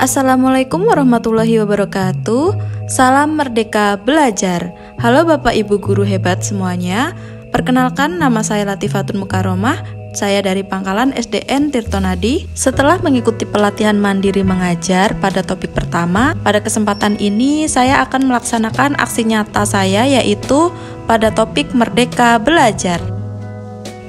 Assalamualaikum warahmatullahi wabarakatuh. Salam Merdeka Belajar. Halo Bapak Ibu guru hebat semuanya. Perkenalkan, nama saya Latifatun Mukaromah. Saya dari Pangkalan SDN Tirtonadi. Setelah mengikuti pelatihan mandiri mengajar pada topik pertama, pada kesempatan ini saya akan melaksanakan aksi nyata saya, yaitu pada topik Merdeka Belajar.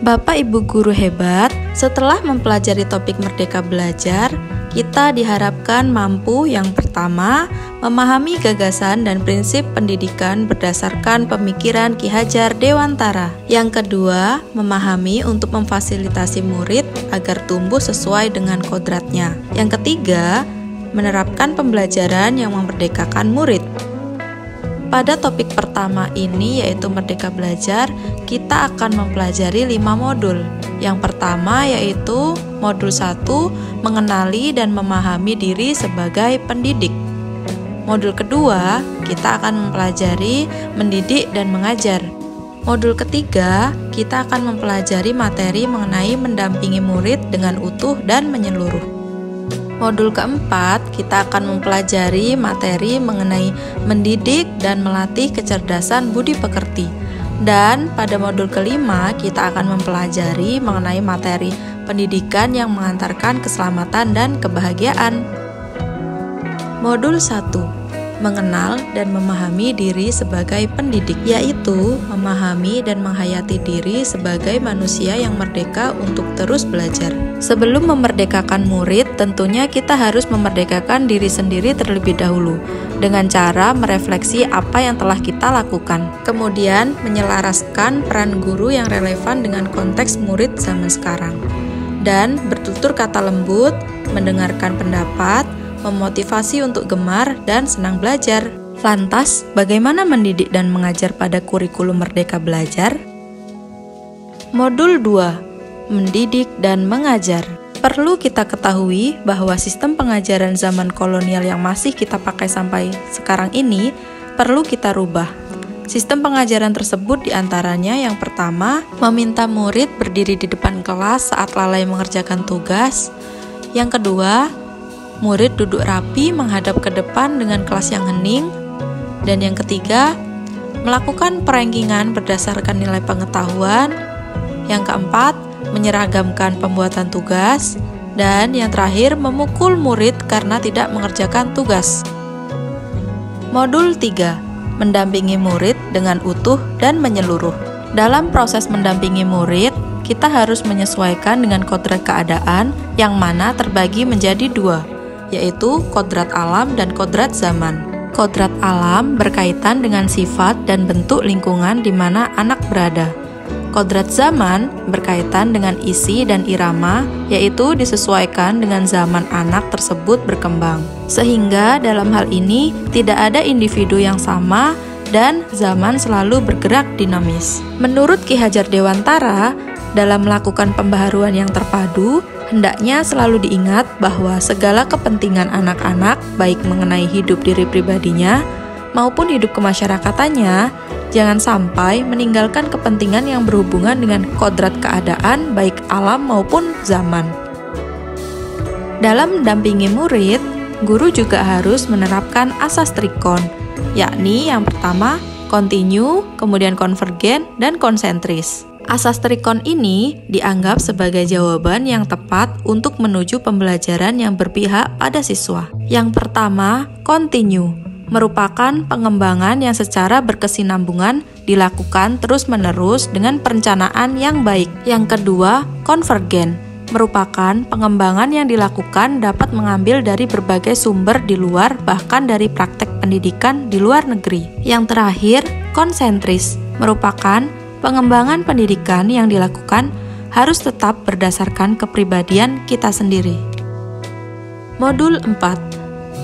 Bapak Ibu guru hebat, setelah mempelajari topik Merdeka Belajar, kita diharapkan mampu yang pertama, memahami gagasan dan prinsip pendidikan berdasarkan pemikiran Ki Hajar Dewantara. Yang kedua, memahami untuk memfasilitasi murid agar tumbuh sesuai dengan kodratnya. Yang ketiga, menerapkan pembelajaran yang memerdekakan murid. Pada topik pertama ini, yaitu Merdeka Belajar, kita akan mempelajari 5 modul. Yang pertama yaitu modul 1, mengenali dan memahami diri sebagai pendidik. Modul kedua, kita akan mempelajari mendidik dan mengajar. Modul ketiga, kita akan mempelajari materi mengenai mendampingi murid dengan utuh dan menyeluruh. Modul keempat, kita akan mempelajari materi mengenai mendidik dan melatih kecerdasan budi pekerti. Dan pada modul kelima, kita akan mempelajari mengenai materi pendidikan yang mengantarkan keselamatan dan kebahagiaan. Modul 1, mengenal dan memahami diri sebagai pendidik, yaitu memahami dan menghayati diri sebagai manusia yang merdeka untuk terus belajar. Sebelum memerdekakan murid, tentunya kita harus memerdekakan diri sendiri terlebih dahulu dengan cara merefleksi apa yang telah kita lakukan. Kemudian, menyelaraskan peran guru yang relevan dengan konteks murid zaman sekarang. Dan bertutur kata lembut, mendengarkan pendapat, memotivasi untuk gemar dan senang belajar. Lantas, bagaimana mendidik dan mengajar pada kurikulum Merdeka Belajar? Modul 2, mendidik dan mengajar. Perlu kita ketahui bahwa sistem pengajaran zaman kolonial yang masih kita pakai sampai sekarang ini perlu kita rubah. Sistem pengajaran tersebut diantaranya yang pertama, meminta murid berdiri di depan kelas saat lalai mengerjakan tugas. Yang kedua, murid duduk rapi menghadap ke depan dengan kelas yang hening. Dan yang ketiga, melakukan perankingan berdasarkan nilai pengetahuan. Yang keempat, menyeragamkan pembuatan tugas. Dan yang terakhir, memukul murid karena tidak mengerjakan tugas. Modul 3, mendampingi murid dengan utuh dan menyeluruh. Dalam proses mendampingi murid, kita harus menyesuaikan dengan kodrat keadaan yang mana terbagi menjadi 2, yaitu kodrat alam dan kodrat zaman. Kodrat alam berkaitan dengan sifat dan bentuk lingkungan di mana anak berada. Kodrat zaman berkaitan dengan isi dan irama, yaitu disesuaikan dengan zaman anak tersebut berkembang. Sehingga dalam hal ini tidak ada individu yang sama dan zaman selalu bergerak dinamis. Menurut Ki Hajar Dewantara, dalam melakukan pembaharuan yang terpadu, hendaknya selalu diingat bahwa segala kepentingan anak-anak, baik mengenai hidup diri pribadinya maupun hidup kemasyarakatan, jangan sampai meninggalkan kepentingan yang berhubungan dengan kodrat keadaan, baik alam maupun zaman. Dalam mendampingi murid, guru juga harus menerapkan asas trikon, yakni yang pertama, kontinu, kemudian konvergen, dan konsentris. Asas trikon ini dianggap sebagai jawaban yang tepat untuk menuju pembelajaran yang berpihak pada siswa. Yang pertama, kontinu, merupakan pengembangan yang secara berkesinambungan dilakukan terus-menerus dengan perencanaan yang baik. Yang kedua, konvergen, merupakan pengembangan yang dilakukan dapat mengambil dari berbagai sumber di luar, bahkan dari praktek pendidikan di luar negeri. Yang terakhir, konsentris, merupakan pengembangan pendidikan yang dilakukan harus tetap berdasarkan kepribadian kita sendiri. Modul 4,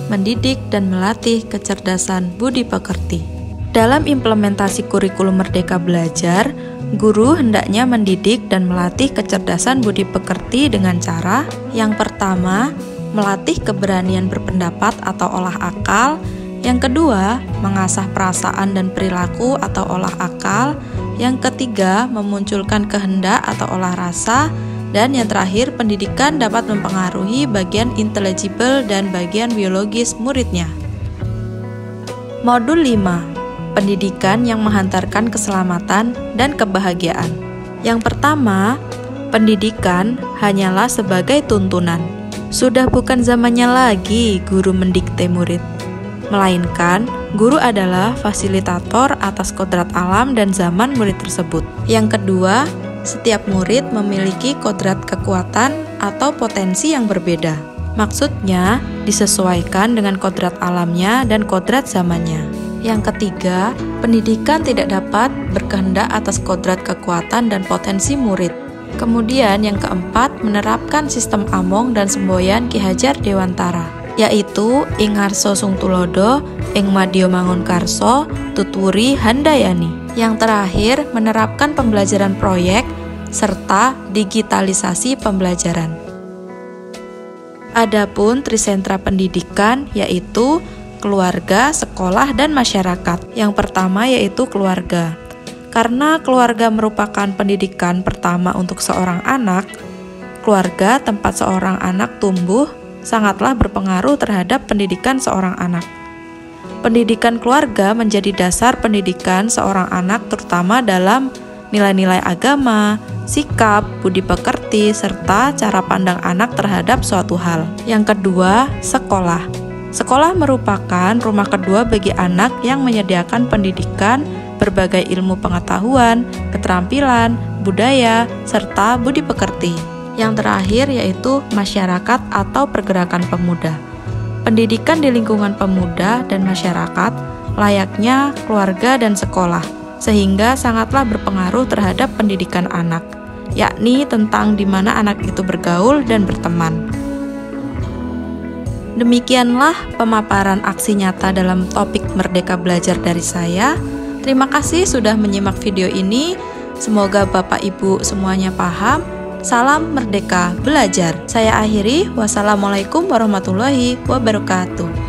mendidik dan melatih kecerdasan budi pekerti. Dalam implementasi kurikulum Merdeka Belajar, guru hendaknya mendidik dan melatih kecerdasan budi pekerti dengan cara yang pertama, melatih keberanian berpendapat atau olah akal. Yang kedua, mengasah perasaan dan perilaku atau olah akal. Yang ketiga, memunculkan kehendak atau olah rasa. Dan yang terakhir, pendidikan dapat mempengaruhi bagian intelligible dan bagian biologis muridnya. Modul 5. Pendidikan yang menghantarkan keselamatan dan kebahagiaan. Yang pertama, pendidikan hanyalah sebagai tuntunan. Sudah bukan zamannya lagi guru mendikte murid, melainkan guru adalah fasilitator atas kodrat alam dan zaman murid tersebut. Yang kedua, setiap murid memiliki kodrat kekuatan atau potensi yang berbeda. Maksudnya, disesuaikan dengan kodrat alamnya dan kodrat zamannya. Yang ketiga, pendidikan tidak dapat berkehendak atas kodrat kekuatan dan potensi murid. Kemudian yang keempat, menerapkan sistem Among dan semboyan Ki Hajar Dewantara, yaitu ing ngarsa sung tulodo, ing madya mangun karso, tuturi handayani. Yang terakhir, menerapkan pembelajaran proyek serta digitalisasi pembelajaran. Adapun trisentra pendidikan yaitu keluarga, sekolah, dan masyarakat. Yang pertama yaitu keluarga. Karena keluarga merupakan pendidikan pertama untuk seorang anak, keluarga tempat seorang anak tumbuh sangatlah berpengaruh terhadap pendidikan seorang anak. Pendidikan keluarga menjadi dasar pendidikan seorang anak terutama dalam nilai-nilai agama, sikap, budi pekerti, serta cara pandang anak terhadap suatu hal. Yang kedua, sekolah. Sekolah merupakan rumah kedua bagi anak yang menyediakan pendidikan berbagai ilmu pengetahuan, keterampilan, budaya, serta budi pekerti. Yang terakhir yaitu masyarakat atau pergerakan pemuda. Pendidikan di lingkungan pemuda dan masyarakat layaknya keluarga dan sekolah, sehingga sangatlah berpengaruh terhadap pendidikan anak, yakni tentang di mana anak itu bergaul dan berteman. Demikianlah pemaparan aksi nyata dalam topik Merdeka Belajar dari saya. Terima kasih sudah menyimak video ini. Semoga Bapak Ibu semuanya paham. Salam Merdeka Belajar. Saya akhiri. Wassalamualaikum warahmatullahi wabarakatuh.